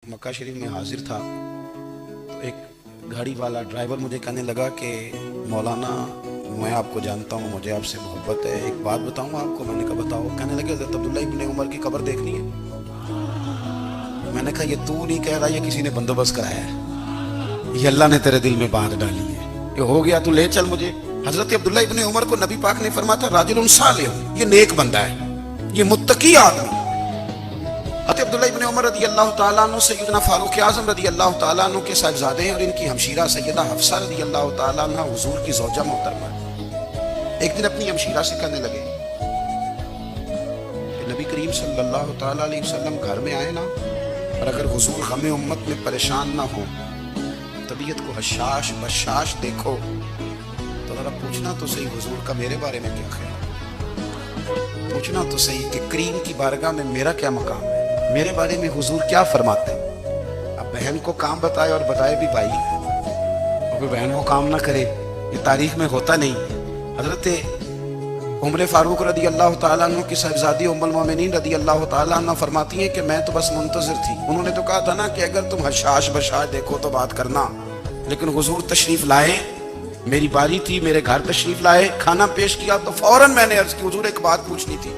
मक्का शरीफ में हाजिर था तो एक गाड़ी वाला ड्राइवर मुझे कहने लगा कि मौलाना मैं आपको जानता हूँ, मुझे आपसे मोहब्बत है, एक बात बताऊँ आपको। मैंने कहा बताओ। कहने लगे हज़रत अब्दुल्ला इब्न उमर की कब्र देखनी है। मैंने कहा ये तू नहीं कह रहा, ये किसी ने बंदोबस्त कराया है, ये अल्लाह ने तेरे दिल में बात डाली है, ये हो गया, तू ले चल मुझे। हज़रत अब्दुल्ला इब्न उमर को नबी पाक ने फरमाया राजुल सालिह, ये नेक बंदा है, ये मुत्तकी आदमी। हज़रत अब्दुल्ला इब्न उमर रज़ी अल्लाह तआला अन्हु सय्यदना फारूक आज़म रज़ी अल्लाह तआला अन्हु के साहिबजादे हैं और इनकी हमशीरा सैयदा हफ्सा रज़ी अल्लाह तआला अन्हा हुजूर की ज़ौजा मोहतरमा। एक दिन अपनी हमशीरा से कहने लगे कि नबी करीम सल्लल्लाहु तआला अलैहि वसल्लम घर में आए ना, और अगर हुजूर गम उम्मत में परेशान ना हो, तबीयत को हशाश बशाश देखो, तो जरा पूछना तो सही हुजूर का मेरे बारे में क्या ख्याल, पूछना तो सही कि करीम की बारगाह में मेरा क्या मकाम है, मेरे बारे में हुजूर क्या फरमाते हैं। अब बहन को काम बताए और बताए भी भाई, और कोई बहन को काम ना करे, ये तारीख में होता नहीं। हजरत उमर फारूक रदी अल्लाह तआला अन्हु की साहिबजादी उम्मुल मोमिनीन रदी अल्लाह तआला अन्हा फरमाती हैं कि मैं तो बस मुंतजिर थी। उन्होंने तो कहा था ना कि अगर तुम हशाश बशाश देखो तो बात करना, लेकिन हुजूर तशरीफ लाए, मेरी बारी थी, मेरे घर तशरीफ लाए, खाना पेश किया तो फौरन मैंने अर्ज की हुजूर एक बात पूछनी थी।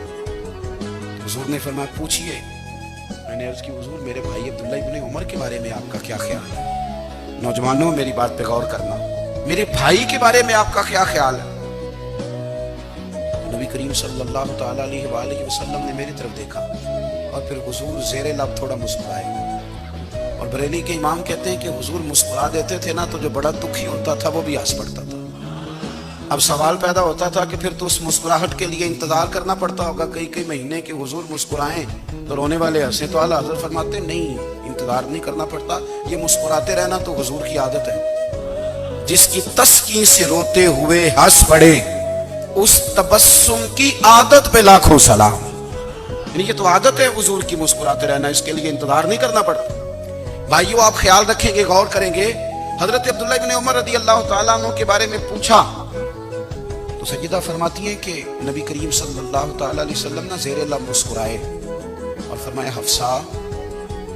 हुजूर ने फरमाया पूछिए। मैंने अर्ज की हुजूर मेरे भाई अब्दुल्ला इब्न उमर के बारे में आपका क्या ख्याल है। नौजवानों मेरी बात पे गौर करना, मेरे भाई के बारे में आपका क्या ख्याल है। नबी करीम सल्लल्लाहु तआला अलैहि वसल्लम ने मेरी तरफ देखा और फिर हुजूर ज़ेरे लब थोड़ा मुस्कुराए। और बरेली के इमाम कहते हैं कि हुजूर मुस्कुरा देते थे ना तो जो बड़ा दुखी होता था वो भी हंस पड़ता था। अब सवाल पैदा होता था कि फिर तो उस मुस्कुराहट के लिए इंतजार करना पड़ता होगा कई कई महीने कि हुजूर मुस्कुराएं तो रोने वाले हंसे। तो आला हज़रत फरमाते नहीं, इंतजार नहीं करना पड़ता, ये मुस्कुराते रहना तो हुजूर की आदत है। जिसकी तस्कीन से रोते हुए हंस पड़े उस तबस्सुम की आदत पे लाखों सलाम। यानी ये तो आदत है हुजूर की मुस्कुराते रहना, इसके लिए इंतजार नहीं करना पड़ता। भाइयों आप ख्याल रखेंगे, गौर करेंगे। हजरत अब्दुल्ला इब्न उमर रज़ी अल्लाह तआला अन्हु के बारे में पूछा तो सैयदा फरमाती हैं कि नबी करीम सल्लल्लाहु तआला अलैहि वसल्लम ना ज़ेरे लब मुस्कुराए और फरमाया हफ्सा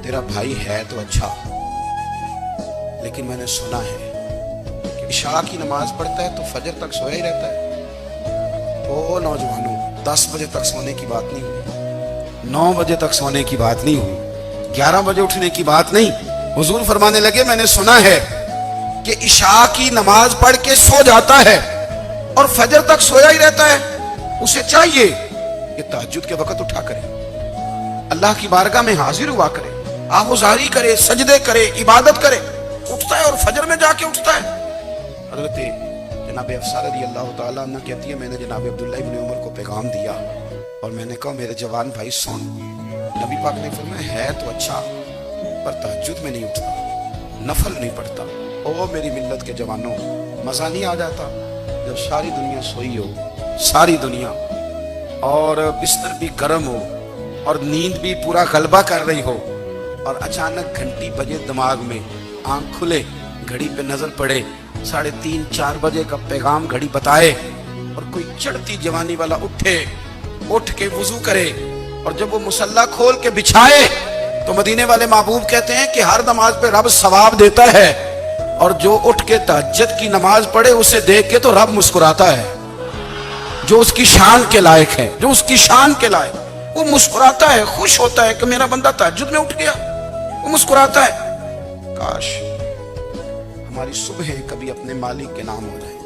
तेरा भाई है तो अच्छा, लेकिन मैंने सुना है कि इशा की नमाज पढ़ता है तो फजर तक सोया ही रहता है। ओ नौजवानों, 10 बजे तक सोने की बात नहीं हुई, 9 बजे तक सोने की बात नहीं हुई, 11 बजे उठने की बात नहीं। हुजूर फरमाने लगे मैंने सुना है कि इशा की नमाज पढ़ के सो जाता है और फजर तक सोया ही रहता है। उसे चाहिए कि तहज्जुद के वक्त उठा करे, अल्लाह की बारगाह में हाजिर हुआ करे, आहुजारी करे, सजदे करे, इबादत करे, उठता है और फजर में जाके उठता है। हज़रत जनाब हफ्सा रज़ी अल्लाह तआला अन्हा कहती है मैंने जनाब अब्दुल्ला इब्न उमर को पैगाम दिया और मैंने कहा मेरे जवान भाई सुन, नबी पाक ने फरमाया है तो अच्छा पर तहज्जुद में नहीं उठता, नफल नहीं पढ़ता। ओ मेरी मिल्लत के जवानों, मजा नहीं आ जाता जब सारी दुनिया सोई हो, सारी दुनिया, और बिस्तर भी गर्म हो और नींद भी पूरा गलबा कर रही हो, और अचानक घंटी बजे दिमाग में, आंख खुले, घड़ी पे नजर पड़े 3:30 4 बजे का पैगाम घड़ी बताए, और कोई चढ़ती जवानी वाला उठे, उठ के वुजू करे, और जब वो मुसल्ला खोल के बिछाए तो मदीने वाले महबूब कहते हैं कि हर नमाज पे रब सवाब देता है, और जो उठ के तहज्जुद की नमाज पढ़े उसे देख के तो रब मुस्कुराता है। जो उसकी शान के लायक है, जो उसकी शान के लायक, वो मुस्कुराता है, खुश होता है कि मेरा बंदा तहज्जुद में उठ गया, वो मुस्कुराता है। काश हमारी सुबह कभी अपने मालिक के नाम हो जाए।